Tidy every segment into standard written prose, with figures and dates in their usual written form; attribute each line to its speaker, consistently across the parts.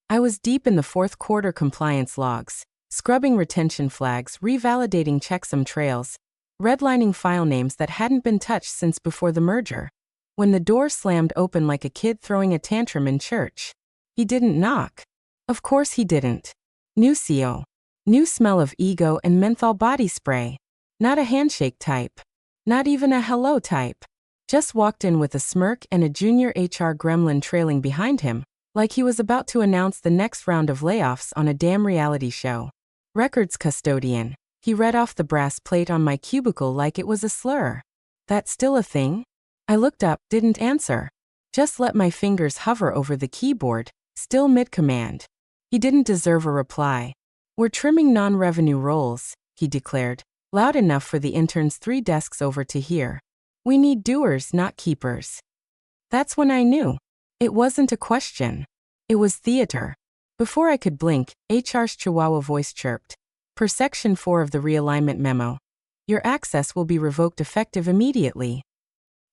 Speaker 1: I was deep in the fourth quarter compliance logs, scrubbing retention flags, revalidating checksum trails, redlining file names that hadn't been touched since before the merger, when the door slammed open like a kid throwing a tantrum in church. He didn't knock. Of course he didn't. New CO. New smell of ego and menthol body spray. Not a handshake type. Not even a hello type. Just walked in with a smirk and a junior HR gremlin trailing behind him, like he was about to announce the next round of layoffs on a damn reality show. Records Custodian. He read off the brass plate on my cubicle like it was a slur. That still a thing? I looked up, didn't answer. Just let my fingers hover over the keyboard, still mid-command. He didn't deserve a reply. We're trimming non-revenue roles, he declared, loud enough for the interns 3 desks over to hear. We need doers, not keepers. That's when I knew. It wasn't a question. It was theater. Before I could blink, HR's chihuahua voice chirped. Per Section 4 of the realignment memo, your access will be revoked effective immediately.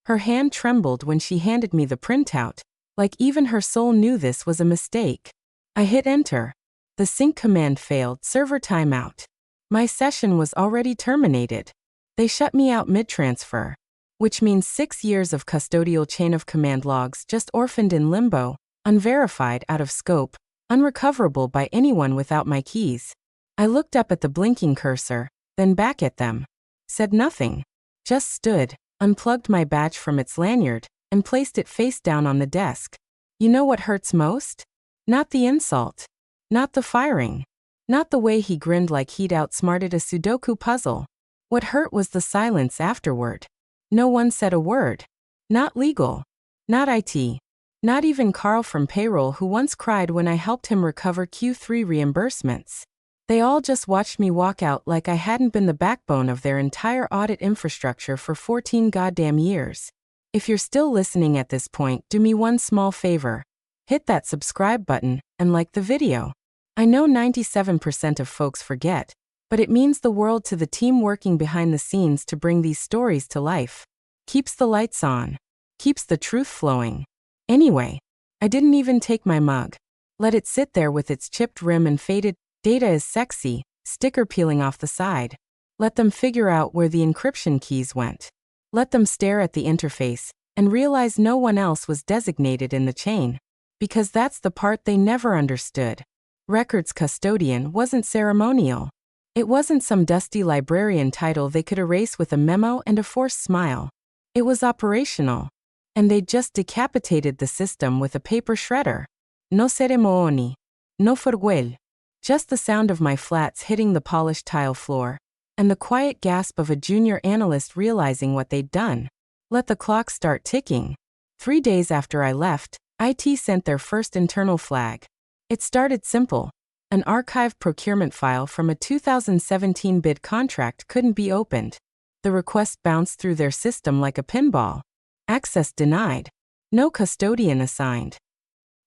Speaker 1: Her hand trembled when she handed me the printout, like even her soul knew this was a mistake. I hit enter. The sync command failed, server timeout. My session was already terminated. They shut me out mid-transfer, which means 6 years of custodial chain of command logs just orphaned in limbo, unverified, out of scope, unrecoverable by anyone without my keys. I looked up at the blinking cursor, then back at them. Said nothing. Just stood, unplugged my badge from its lanyard, and placed it face down on the desk. You know what hurts most? Not the insult. Not the firing. Not the way he grinned like he'd outsmarted a Sudoku puzzle. What hurt was the silence afterward. No one said a word. Not legal. Not IT. Not even Carl from payroll, who once cried when I helped him recover Q3 reimbursements. They all just watched me walk out like I hadn't been the backbone of their entire audit infrastructure for 14 goddamn years. If you're still listening at this point, do me one small favor. Hit that subscribe button and like the video. I know 97% of folks forget, but it means the world to the team working behind the scenes to bring these stories to life. Keeps the lights on. Keeps the truth flowing. Anyway, I didn't even take my mug. Let it sit there with its chipped rim and faded "Data is sexy" sticker peeling off the side. Let them figure out where the encryption keys went. Let them stare at the interface and realize no one else was designated in the chain. Because that's the part they never understood. Records Custodian wasn't ceremonial. It wasn't some dusty librarian title they could erase with a memo and a forced smile. It was operational. And they'd just decapitated the system with a paper shredder. No ceremony. No farewell. Just the sound of my flats hitting the polished tile floor, and the quiet gasp of a junior analyst realizing what they'd done. Let the clock start ticking. 3 days after I left, IT sent their first internal flag. It started simple. An archived procurement file from a 2017 bid contract couldn't be opened. The request bounced through their system like a pinball. Access denied. No custodian assigned.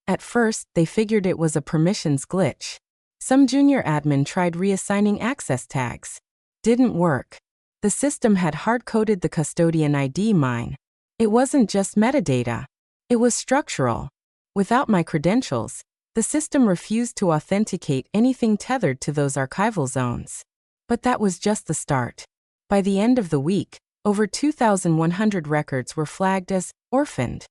Speaker 1: At first, they figured it was a permissions glitch. Some junior admin tried reassigning access tags. Didn't work. The system had hard-coded the custodian ID mine. It wasn't just metadata. It was structural. Without my credentials, the system refused to authenticate anything tethered to those archival zones. But that was just the start. By the end of the week, over 2,100 records were flagged as orphaned.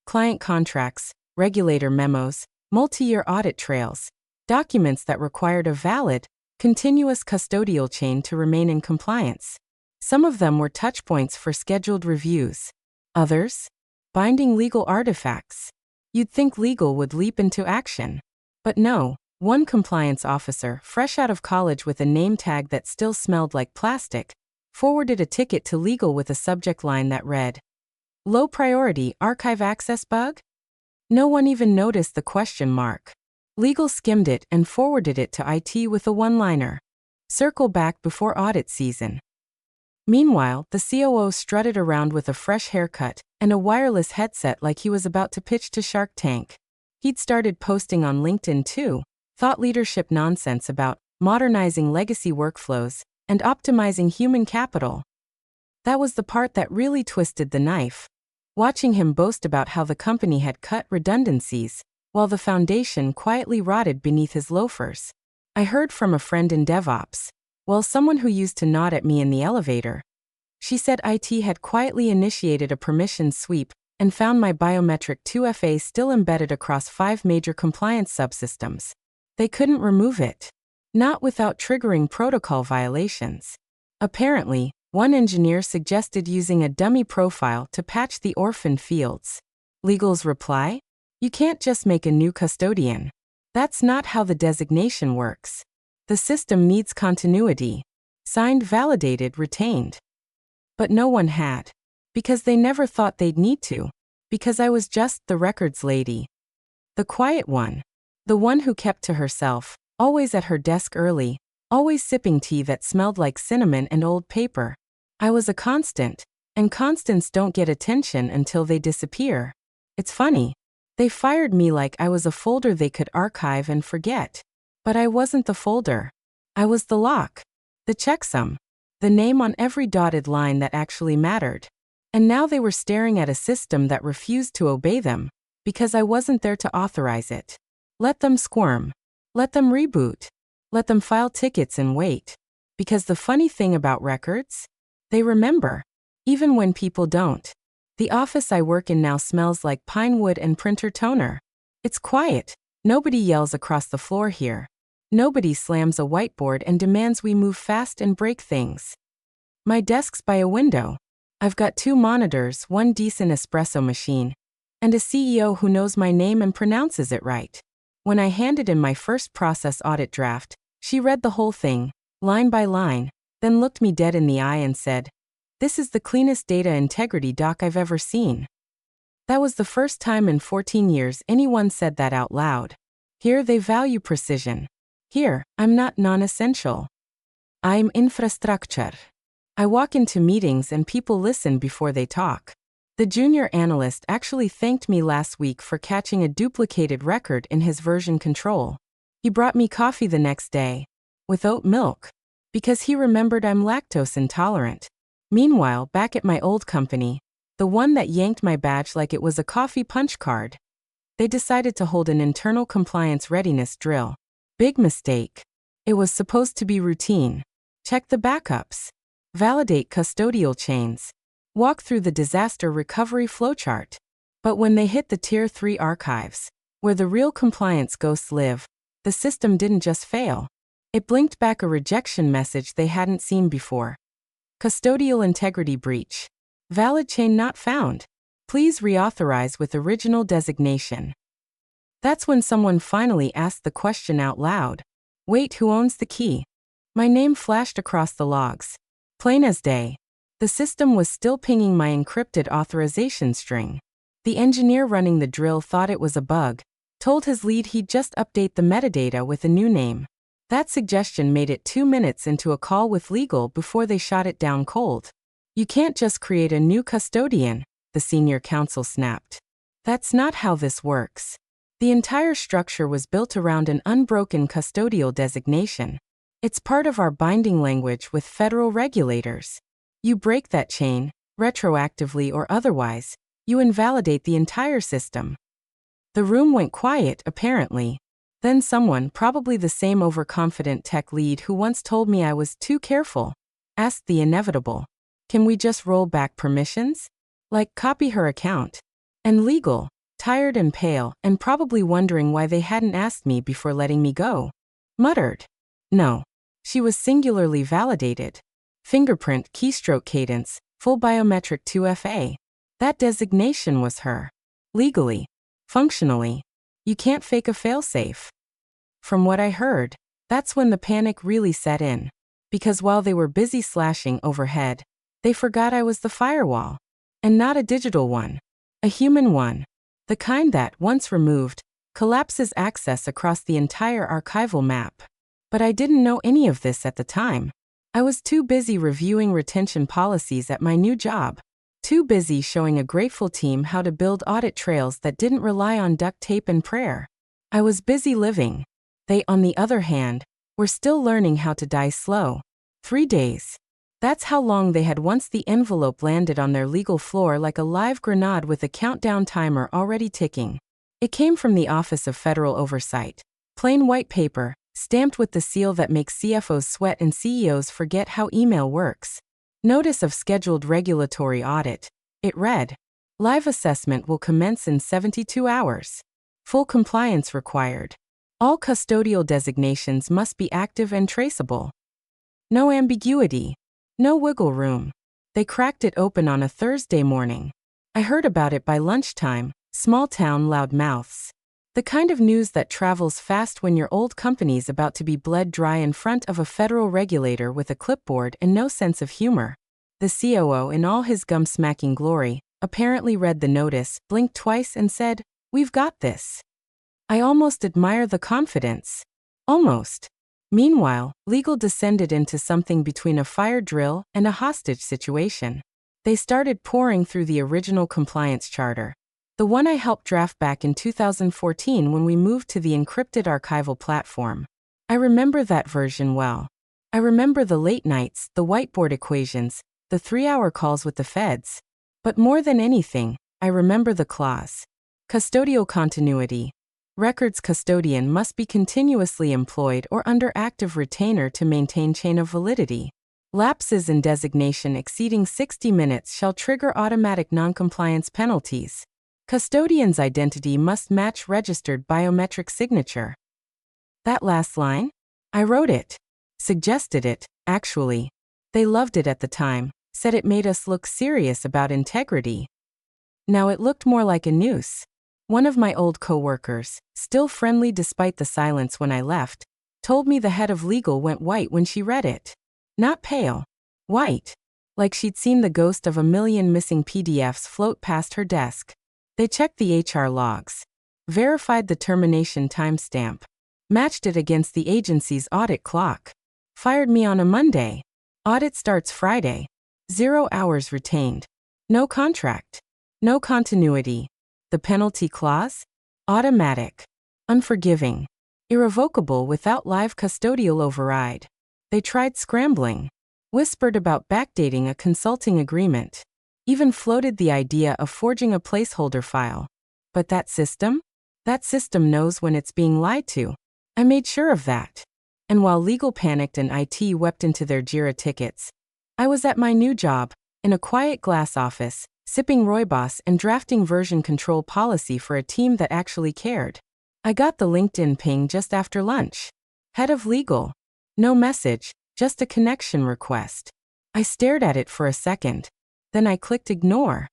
Speaker 1: Client contracts, regulator memos, multi-year audit trails, documents that required a valid, continuous custodial chain to remain in compliance. Some of them were touchpoints for scheduled reviews. Others? Binding legal artifacts. You'd think legal would leap into action. But no, one compliance officer, fresh out of college with a name tag that still smelled like plastic, forwarded a ticket to legal with a subject line that read, "Low priority archive access bug?" No one even noticed the question mark. Legal skimmed it and forwarded it to IT with a one-liner. Circle back before audit season. Meanwhile, the COO strutted around with a fresh haircut and a wireless headset like he was about to pitch to Shark Tank. He'd started posting on LinkedIn too, thought leadership nonsense about modernizing legacy workflows and optimizing human capital. That was the part that really twisted the knife. Watching him boast about how the company had cut redundancies, while the foundation quietly rotted beneath his loafers. I heard from a friend in DevOps, well, someone who used to nod at me in the elevator. She said IT had quietly initiated a permission sweep and found my biometric 2FA still embedded across 5 major compliance subsystems. They couldn't remove it. Not without triggering protocol violations. Apparently, one engineer suggested using a dummy profile to patch the orphan fields. Legal's reply? You can't just make a new custodian. That's not how the designation works. The system needs continuity. Signed, validated, retained. But no one had. Because they never thought they'd need to. Because I was just the records lady. The quiet one. The one who kept to herself, always at her desk early, always sipping tea that smelled like cinnamon and old paper. I was a constant, and constants don't get attention until they disappear. It's funny. They fired me like I was a folder they could archive and forget. But I wasn't the folder. I was the lock. The checksum. The name on every dotted line that actually mattered. And now they were staring at a system that refused to obey them, because I wasn't there to authorize it. Let them squirm. Let them reboot. Let them file tickets and wait. Because the funny thing about records? They remember. Even when people don't. The office I work in now smells like pine wood and printer toner. It's quiet. Nobody yells across the floor here. Nobody slams a whiteboard and demands we move fast and break things. My desk's by a window. I've got 2 monitors, 1 decent espresso machine, and a CEO who knows my name and pronounces it right. When I handed in my first process audit draft, she read the whole thing, line by line, then looked me dead in the eye and said, "This is the cleanest data integrity doc I've ever seen." That was the first time in 14 years anyone said that out loud. Here they value precision. Here, I'm not non-essential. I'm infrastructure. I walk into meetings and people listen before they talk. The junior analyst actually thanked me last week for catching a duplicated record in his version control. He brought me coffee the next day, with oat milk, because he remembered I'm lactose intolerant. Meanwhile, back at my old company, the one that yanked my badge like it was a coffee punch card, they decided to hold an internal compliance readiness drill. Big mistake. It was supposed to be routine. Check the backups. Validate custodial chains. Walk through the disaster recovery flowchart. But when they hit the Tier 3 archives, where the real compliance ghosts live, the system didn't just fail. It blinked back a rejection message they hadn't seen before. Custodial integrity breach. Valid chain not found. Please reauthorize with original designation. That's when someone finally asked the question out loud. Wait, who owns the key? My name flashed across the logs. Plain as day. The system was still pinging my encrypted authorization string. The engineer running the drill thought it was a bug, told his lead he'd just update the metadata with a new name. That suggestion made it 2 minutes into a call with legal before they shot it down cold. You can't just create a new custodian, the senior counsel snapped. That's not how this works. The entire structure was built around an unbroken custodial designation. It's part of our binding language with federal regulators. You break that chain, retroactively or otherwise, you invalidate the entire system. The room went quiet, apparently. Then someone, probably the same overconfident tech lead who once told me I was too careful, asked the inevitable. Can we just roll back permissions? Like copy her account. And legal, tired and pale, and probably wondering why they hadn't asked me before letting me go, muttered. No. She was singularly validated. Fingerprint, keystroke cadence, full biometric 2FA. That designation was her. Legally. Functionally. You can't fake a failsafe. From what I heard, that's when the panic really set in. Because while they were busy slashing overhead, they forgot I was the firewall. And not a digital one. A human one. The kind that, once removed, collapses access across the entire archival map. But I didn't know any of this at the time. I was too busy reviewing retention policies at my new job. Too busy showing a grateful team how to build audit trails that didn't rely on duct tape and prayer. I was busy living. They, on the other hand, were still learning how to die slow. 3 days. That's how long they had once the envelope landed on their legal floor like a live grenade with a countdown timer already ticking. It came from the Office of Federal Oversight. Plain white paper, stamped with the seal that makes CFOs sweat and CEOs forget how email works. Notice of scheduled regulatory audit. It read, live assessment will commence in 72 hours. Full compliance required. All custodial designations must be active and traceable. No ambiguity. No wiggle room. They cracked it open on a Thursday morning. I heard about it by lunchtime. Small town loud mouths. The kind of news that travels fast when your old company's about to be bled dry in front of a federal regulator with a clipboard and no sense of humor. The COO, in all his gum-smacking glory, apparently read the notice, blinked twice and said, "We've got this." I almost admire the confidence. Almost. Meanwhile, legal descended into something between a fire drill and a hostage situation. They started pouring through the original compliance charter. The one I helped draft back in 2014 when we moved to the encrypted archival platform. I remember that version well. I remember the late nights, the whiteboard equations, the 3-hour calls with the feds. But more than anything, I remember the clause. Custodial continuity. Records Custodian must be continuously employed or under active retainer to maintain chain of validity. Lapses in designation exceeding 60 minutes shall trigger automatic noncompliance penalties. Custodian's identity must match registered biometric signature. That last line? I wrote it. Suggested it, actually. They loved it at the time, said it made us look serious about integrity. Now it looked more like a noose. One of my old co-workers, still friendly despite the silence when I left, told me the head of legal went white when she read it. Not pale. White. Like she'd seen the ghost of a million missing PDFs float past her desk. They checked the HR logs. Verified the termination timestamp. Matched it against the agency's audit clock. Fired me on a Monday. Audit starts Friday. 0 hours retained. No contract. No continuity. The penalty clause? Automatic. Unforgiving. Irrevocable without live custodial override. They tried scrambling. Whispered about backdating a consulting agreement. Even floated the idea of forging a placeholder file. But that system? That system knows when it's being lied to. I made sure of that. And while legal panicked and IT wept into their JIRA tickets, I was at my new job, in a quiet glass office, sipping rooibos and drafting version control policy for a team that actually cared. I got the LinkedIn ping just after lunch. Head of legal. No message, just a connection request. I stared at it for a second. Then I clicked ignore.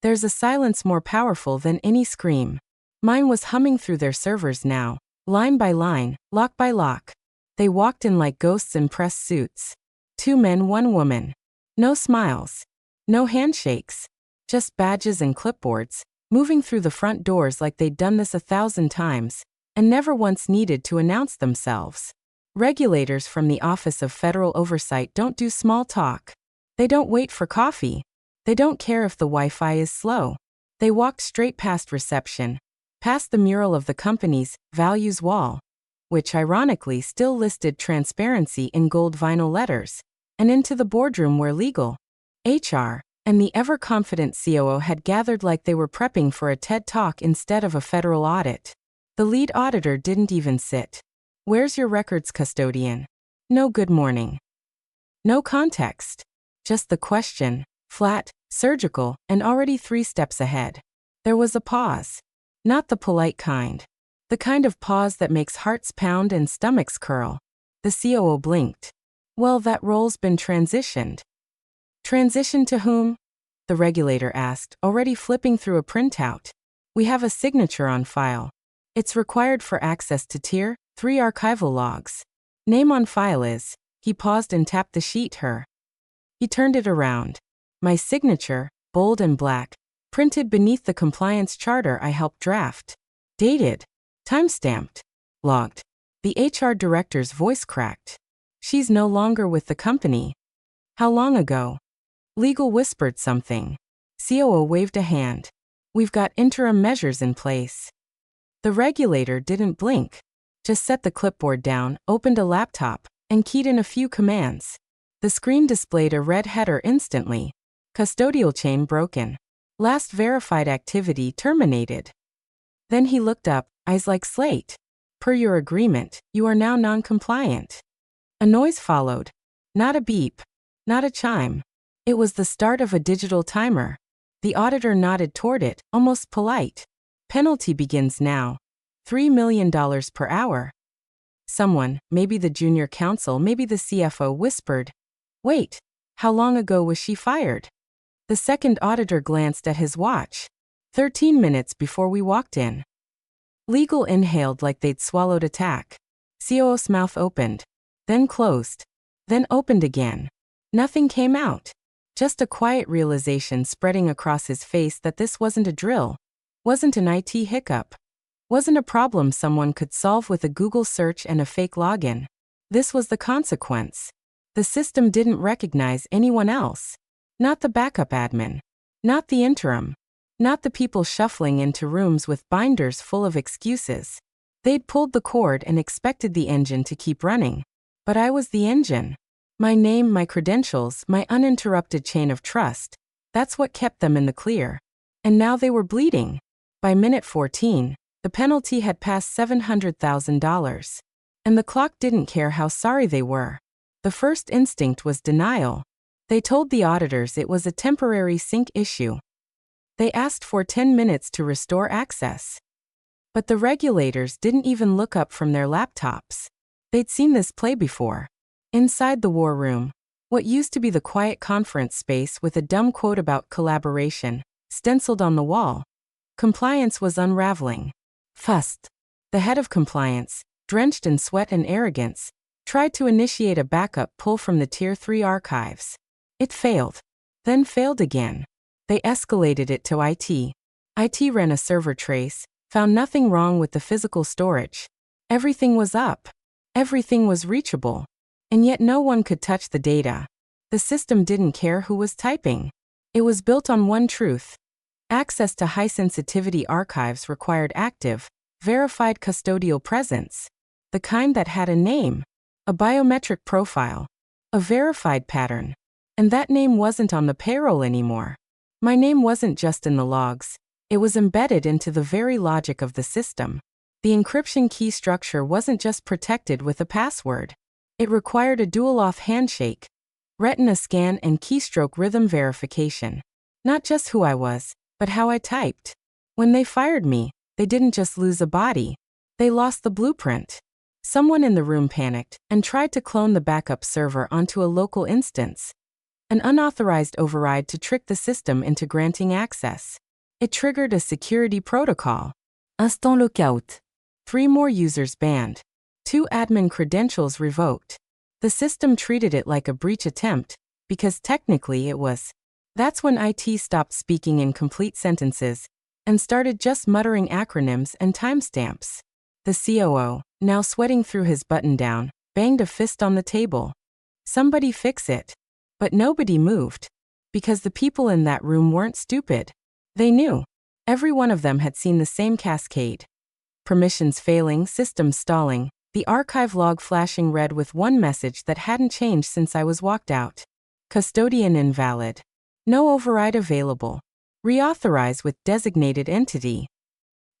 Speaker 1: There's a silence more powerful than any scream. Mine was humming through their servers now, line by line, lock by lock. They walked in like ghosts in press suits. 2 men, 1 woman. No smiles. No handshakes. Just badges and clipboards, moving through the front doors like they'd done this 1,000 times, and never once needed to announce themselves. Regulators from the Office of Federal Oversight don't do small talk. They don't wait for coffee. They don't care if the Wi-Fi is slow. They walked straight past reception, past the mural of the company's values wall, which ironically still listed transparency in gold vinyl letters, and into the boardroom where legal, HR, and the ever-confident COO had gathered like they were prepping for a TED Talk instead of a federal audit. The lead auditor didn't even sit. Where's your records custodian? No good morning. No context. Just the question, flat, surgical, and already 3 steps ahead. There was a pause. Not the polite kind. The kind of pause that makes hearts pound and stomachs curl. The COO blinked. Well, that role's been transitioned. Transitioned to whom? The regulator asked, already flipping through a printout. We have a signature on file. It's required for access to Tier 3 archival logs. Name on file is, he paused and tapped the sheet her. He turned it around. My signature, bold and black, printed beneath the compliance charter I helped draft. Dated. Timestamped. Logged. The HR director's voice cracked. She's no longer with the company. How long ago? Legal whispered something. COO waved a hand. We've got interim measures in place. The regulator didn't blink. Just set the clipboard down, opened a laptop, and keyed in a few commands. The screen displayed a red header instantly. Custodial chain broken. Last verified activity terminated. Then he looked up, eyes like slate. Per your agreement, you are now non-compliant. A noise followed. Not a beep. Not a chime. It was the start of a digital timer. The auditor nodded toward it, almost polite. Penalty begins now. $3 million per hour. Someone, maybe the junior counsel, maybe the CFO, whispered, "Wait, how long ago was she fired?" The second auditor glanced at his watch. 13 minutes before we walked in. Legal inhaled like they'd swallowed a tack. COO's mouth opened, then closed, then opened again. Nothing came out. Just a quiet realization spreading across his face that this wasn't a drill, wasn't an IT hiccup, wasn't a problem someone could solve with a Google search and a fake login. This was the consequence. The system didn't recognize anyone else. Not the backup admin. Not the interim. Not the people shuffling into rooms with binders full of excuses. They'd pulled the cord and expected the engine to keep running. But I was the engine. My name, my credentials, my uninterrupted chain of trust. That's what kept them in the clear. And now they were bleeding. By minute 14, the penalty had passed $700,000. And the clock didn't care how sorry they were. The first instinct was denial. They told the auditors it was a temporary sync issue. They asked for 10 minutes to restore access. But the regulators didn't even look up from their laptops. They'd seen this play before. Inside the war room, what used to be the quiet conference space with a dumb quote about collaboration, stenciled on the wall, compliance was unraveling. Fust, the head of compliance, drenched in sweat and arrogance, tried to initiate a backup pull from the Tier 3 archives. It failed. Then failed again. They escalated it to IT. IT ran a server trace, found nothing wrong with the physical storage. Everything was up. Everything was reachable. And yet no one could touch the data. The system didn't care who was typing. It was built on one truth. Access to high-sensitivity archives required active, verified custodial presence. The kind that had a name, a biometric profile, a verified pattern. And that name wasn't on the payroll anymore. My name wasn't just in the logs. It was embedded into the very logic of the system. The encryption key structure wasn't just protected with a password. It required a dual-auth handshake, retina scan and keystroke rhythm verification. Not just who I was, but how I typed. When they fired me, they didn't just lose a body. They lost the blueprint. Someone in the room panicked and tried to clone the backup server onto a local instance. An unauthorized override to trick the system into granting access. It triggered a security protocol. Instant lockout. 3 more users banned. 2 admin credentials revoked. The system treated it like a breach attempt, because technically it was. That's when IT stopped speaking in complete sentences and started just muttering acronyms and timestamps. The COO, now sweating through his button-down, banged a fist on the table. Somebody fix it. But nobody moved. Because the people in that room weren't stupid. They knew. Every one of them had seen the same cascade. Permissions failing, systems stalling, the archive log flashing red with one message that hadn't changed since I was walked out. Custodian invalid. No override available. Reauthorize with designated entity.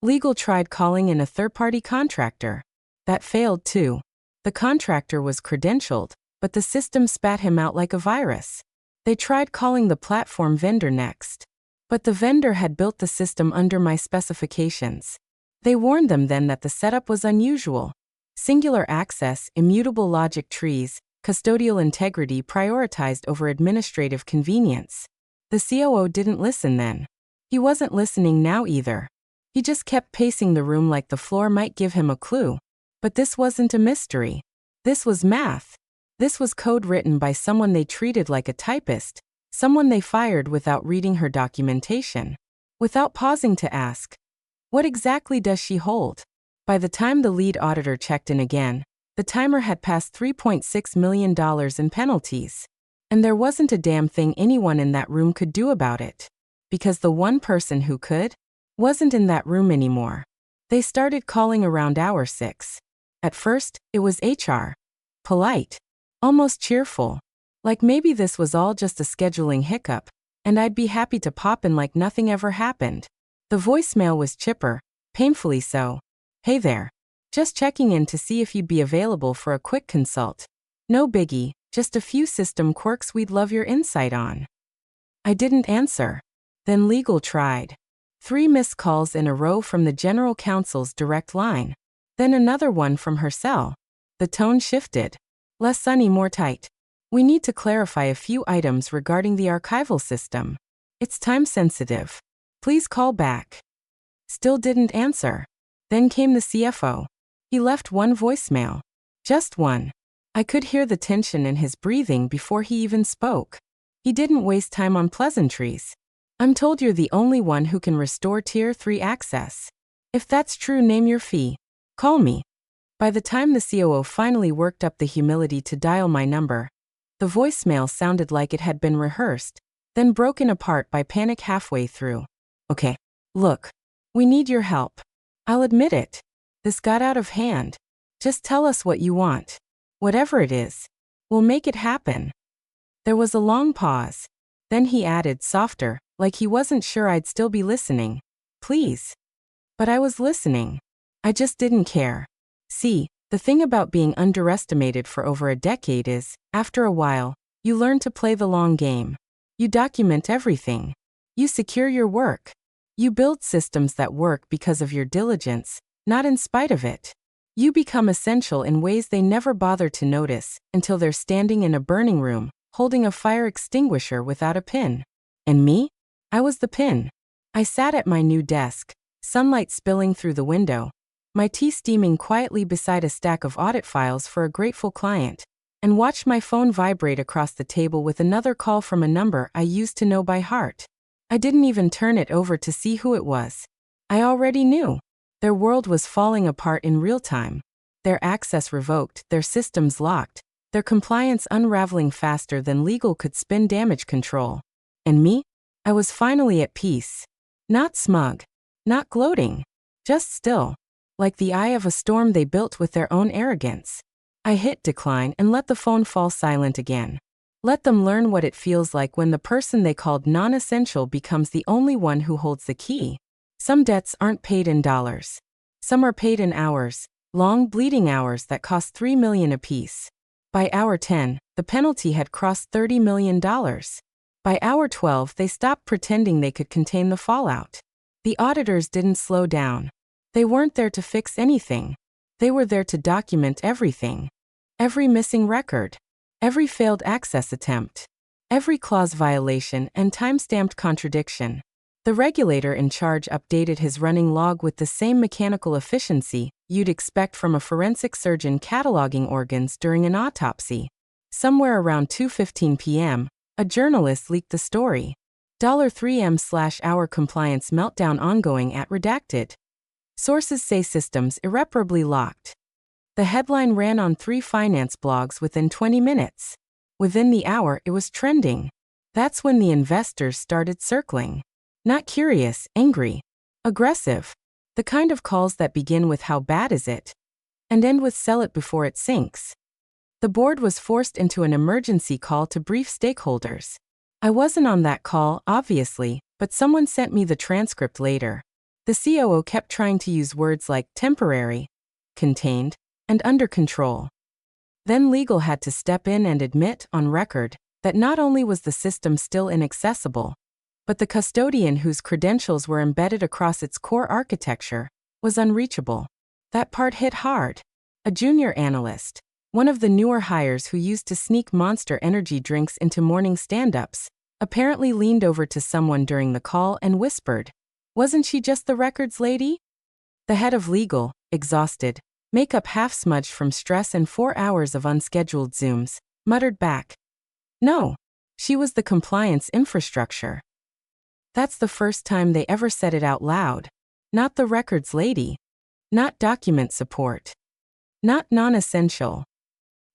Speaker 1: Legal tried calling in a third-party contractor. That failed too. The contractor was credentialed, but the system spat him out like a virus. They tried calling the platform vendor next. But the vendor had built the system under my specifications. They warned them then that the setup was unusual. Singular access, immutable logic trees, custodial integrity prioritized over administrative convenience. The COO didn't listen then. He wasn't listening now either. He just kept pacing the room like the floor might give him a clue. But this wasn't a mystery. This was math. This was code written by someone they treated like a typist, someone they fired without reading her documentation, without pausing to ask, what exactly does she hold? By the time the lead auditor checked in again, the timer had passed $3.6 million in penalties. And there wasn't a damn thing anyone in that room could do about it. Because the one person who could wasn't in that room anymore. They started calling around hour 6. At first, it was HR. Polite. Almost cheerful. Like maybe this was all just a scheduling hiccup, and I'd be happy to pop in like nothing ever happened. The voicemail was chipper, Painfully so. Hey there. Just checking in to see if you'd be available for a quick consult. No biggie, just a few system quirks we'd love your insight on. I didn't answer. Then legal tried. 3 missed calls in a row from the general counsel's direct line. Then another one from her cell. The tone shifted. Less sunny, more tight. We need to clarify a few items regarding the archival system. It's time sensitive. Please call back. Still didn't answer. Then came the CFO. He left one voicemail. Just one. I could hear the tension in his breathing before he even spoke. He didn't waste time on pleasantries. I'm told you're the only one who can restore Tier 3 access. If that's true, name your fee. Call me. By the time the COO finally worked up the humility to dial my number, the voicemail sounded like it had been rehearsed, then broken apart by panic halfway through. Okay. Look. We need your help. I'll admit it. This got out of hand. Just tell us what you want. Whatever it is. We'll make it happen. There was a long pause. Then he added, softer, like he wasn't sure I'd still be listening. Please. But I was listening. I just didn't care. See, the thing about being underestimated for over a decade is, after a while, you learn to play the long game. You document everything. You secure your work. You build systems that work because of your diligence, not in spite of it. You become essential in ways they never bother to notice until they're standing in a burning room, holding a fire extinguisher without a pin. And me? I was the pin. I sat at my new desk, sunlight spilling through the window, my tea steaming quietly beside a stack of audit files for a grateful client, and watched my phone vibrate across the table with another call from a number I used to know by heart. I didn't even turn it over to see who it was. I already knew. Their world was falling apart in real time. Their access revoked, their systems locked, their compliance unraveling faster than legal could spin damage control. And me? I was finally at peace. Not smug. Not gloating. Just still. Like the eye of a storm they built with their own arrogance. I hit decline and let the phone fall silent again. Let them learn what it feels like when the person they called non-essential becomes the only one who holds the key. Some debts aren't paid in dollars. Some are paid in hours, long bleeding hours that cost $3 million apiece. By hour 10, the penalty had crossed $30 million. By hour 12, they stopped pretending they could contain the fallout. The auditors didn't slow down. They weren't there to fix anything. They were there to document everything. Every missing record. Every failed access attempt. Every clause violation and time-stamped contradiction. The regulator in charge updated his running log with the same mechanical efficiency you'd expect from a forensic surgeon cataloging organs during an autopsy. Somewhere around 2:15 p.m., a journalist leaked the story. $3M/hour compliance meltdown ongoing at redacted. Sources say systems irreparably locked. The headline ran on 3 finance blogs within 20 minutes. Within the hour, it was trending. That's when the investors started circling. Not curious, angry, aggressive. The kind of calls that begin with "how bad is it?" and end with "sell it before it sinks." The board was forced into an emergency call to brief stakeholders. I wasn't on that call, obviously, but someone sent me the transcript later. The COO kept trying to use words like temporary, contained, and under control. Then legal had to step in and admit, on record, that not only was the system still inaccessible, but the custodian whose credentials were embedded across its core architecture was unreachable. That part hit hard. A junior analyst, one of the newer hires who used to sneak Monster energy drinks into morning stand-ups, apparently leaned over to someone during the call and whispered, "Wasn't she just the records lady?" The head of legal, exhausted, makeup half smudged from stress and 4 hours of unscheduled Zooms, muttered back, "No, she was the compliance infrastructure." That's the first time they ever said it out loud. Not the records lady. Not document support. Not non-essential.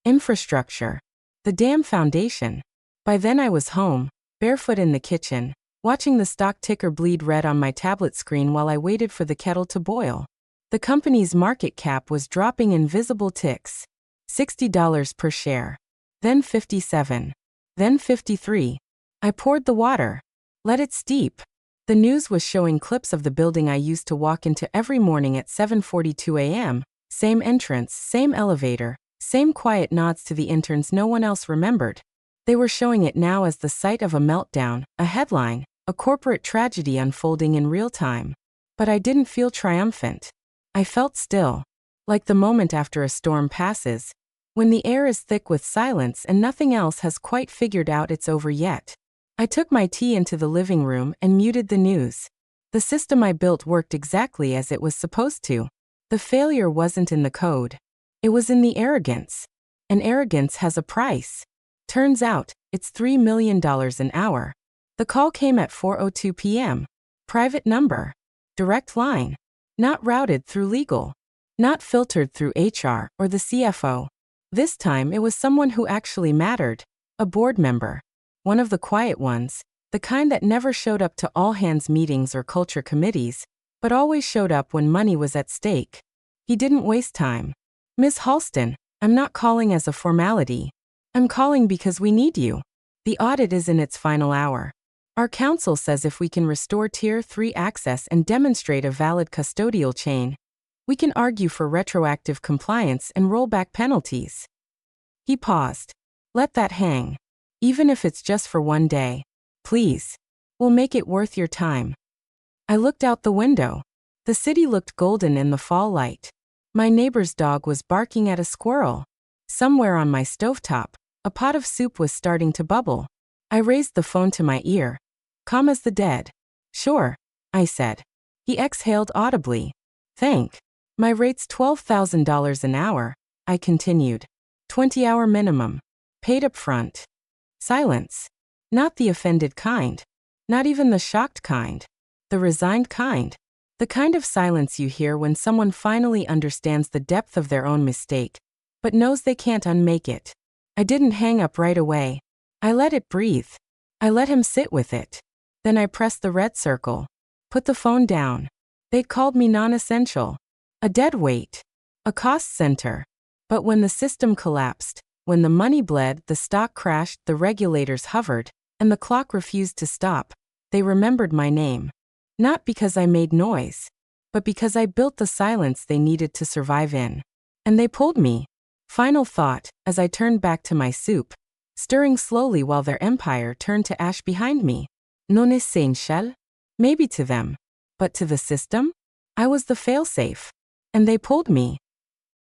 Speaker 1: Infrastructure. The damn foundation. By then I was home, barefoot in the kitchen, watching the stock ticker bleed red on my tablet screen while I waited for the kettle to boil. The company's market cap was dropping in visible ticks. $60 per share. Then 57. Then 53. I poured the water. Let it steep. The news was showing clips of the building I used to walk into every morning at 7:42 a.m., same entrance, same elevator, same quiet nods to the interns no one else remembered. They were showing it now as the site of a meltdown, a headline, a corporate tragedy unfolding in real time. But I didn't feel triumphant. I felt still, like the moment after a storm passes, when the air is thick with silence and nothing else has quite figured out it's over yet. I took my tea into the living room and muted the news. The system I built worked exactly as it was supposed to. The failure wasn't in the code. It was in the arrogance. And arrogance has a price. Turns out, it's $3 million an hour. The call came at 4:02 p.m. Private number. Direct line. Not routed through legal. Not filtered through HR or the CFO. This time it was someone who actually mattered. A board member. One of the quiet ones, the kind that never showed up to all-hands meetings or culture committees, but always showed up when money was at stake. He didn't waste time. Ms. Halston, I'm not calling as a formality. I'm calling because we need you. The audit is in its final hour. Our counsel says if we can restore Tier 3 access and demonstrate a valid custodial chain, we can argue for retroactive compliance and rollback penalties. He paused. Let that hang. Even if it's just for one day. Please. We'll make it worth your time. I looked out the window. The city looked golden in the fall light. My neighbor's dog was barking at a squirrel. Somewhere on my stovetop, a pot of soup was starting to bubble. I raised the phone to my ear. Calm as the dead. Sure, I said. He exhaled audibly. Thank. My rate's $12,000 an hour, I continued. 20-hour minimum. Paid up front. Silence. Not the offended kind. Not even the shocked kind. The resigned kind. The kind of silence you hear when someone finally understands the depth of their own mistake, but knows they can't unmake it. I didn't hang up right away. I let it breathe. I let him sit with it. Then I pressed the red circle. Put the phone down. They'd called me non-essential. A dead weight. A cost center. But when the system collapsed, when the money bled, the stock crashed, the regulators hovered, and the clock refused to stop, they remembered my name. Not because I made noise, but because I built the silence they needed to survive in. And they pulled me. Final thought, as I turned back to my soup, stirring slowly while their empire turned to ash behind me. Non essential? Maybe to them. But to the system? I was the failsafe. And they pulled me.